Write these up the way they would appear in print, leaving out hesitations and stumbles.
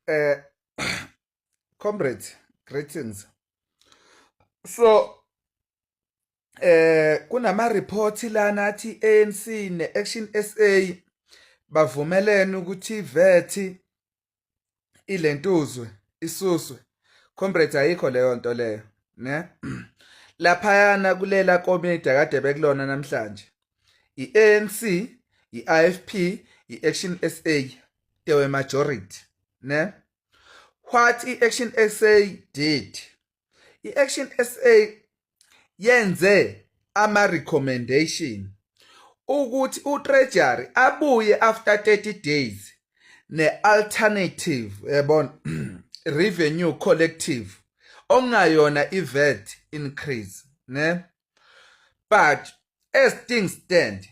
Uh, Comrades, greetings. So, kunama report lana athi ANC ne Action SA bavumelene ukuthi iVET ilentuzwe isuswe. Comrades, ayikho leyo nto leyo, ne? Laphayana kulela komiti akade bekulona namhlanje. I-ANC, i-IFP, i-Action SA, they were majority, ne? What i-Action SA did, i-Action SA yenze ama-recommendation ukuthi uTreasury abuye after 30 days ne-alternative revenue collective ongayona iVET increase, ne? But as things stand,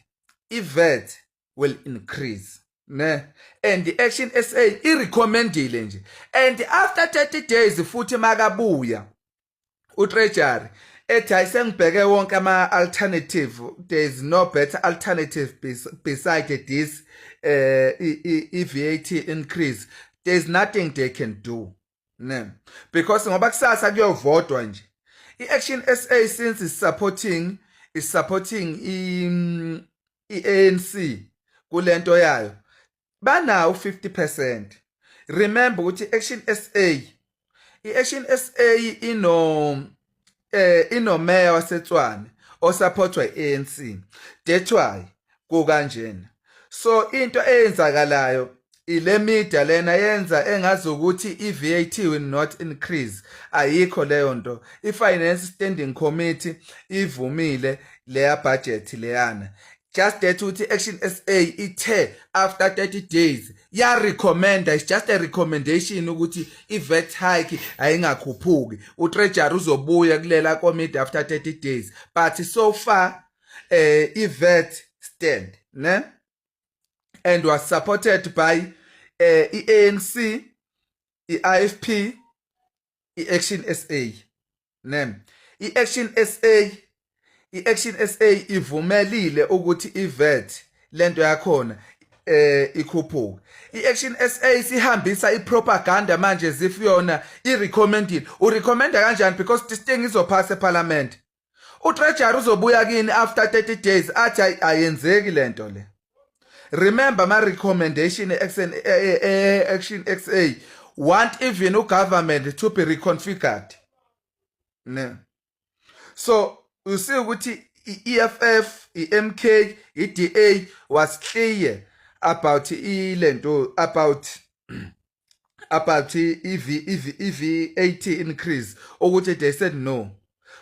iVET will increase, ne? And the Action SA irecommendile nje, and after 30 days futhi makabuya uTreasury ethi ayisengibheke wonke ama-alternative, there is no better alternative beside this VAT increase, there is nothing they can do, ne? Because ngoba kusasa kuyovotwa nje, i-Action SA since is supporting i-ANC kulento yayo, banawo 50%. Remember ukuthi i-Action SA ino mayor waseTshwane osupportwa i-ANC. That's why kukanjena. So into eyenzakalayo ile media lena yenza engazi ukuthi i-VAT will not increase. Ayikho leyo nto. I-Finance Standing Committee ivumile leya budget leyana. Just that ukuthi Action SA ithe after 30 days ya recommend, it's just a recommendation ukuthi iVET hike ayingakhuphuki. uTreasury uzobuya kulela committee after 30 days, but so far iVET stand, ne? And was supported by i-ANC, i-IFP, i-Action SA, ne? I-Action SA ivumelile ukuthi iVET lento yakhona ikhuphuke. I-Action SA sihambisa ipropaganda manje as if yona irecommendile. Urecommenda kanjani? Because this thing izophasa eParliament. uTreasury uzobuya kini after 30 days athi ayenzeki lento le. Remember my recommendation Action SA want even government to be reconfigured, ne? So you see ukuthi i-EFF, i-MK, i-DA was clear about ilento about VAT increase, ukuthi they said no.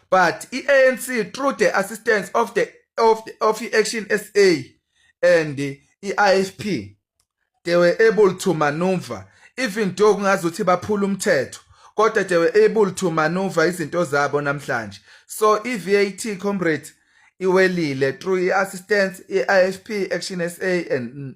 But i-ANC through the assistance of the Action SA and the IFP, they were able to maneuver, even though kungazuthi baphula umthetho, kodwa they were able to maneuver izinto zabo namhlanje. So i-VAT, comrade, iwelile through i-assistance, i-IFP, Action SA and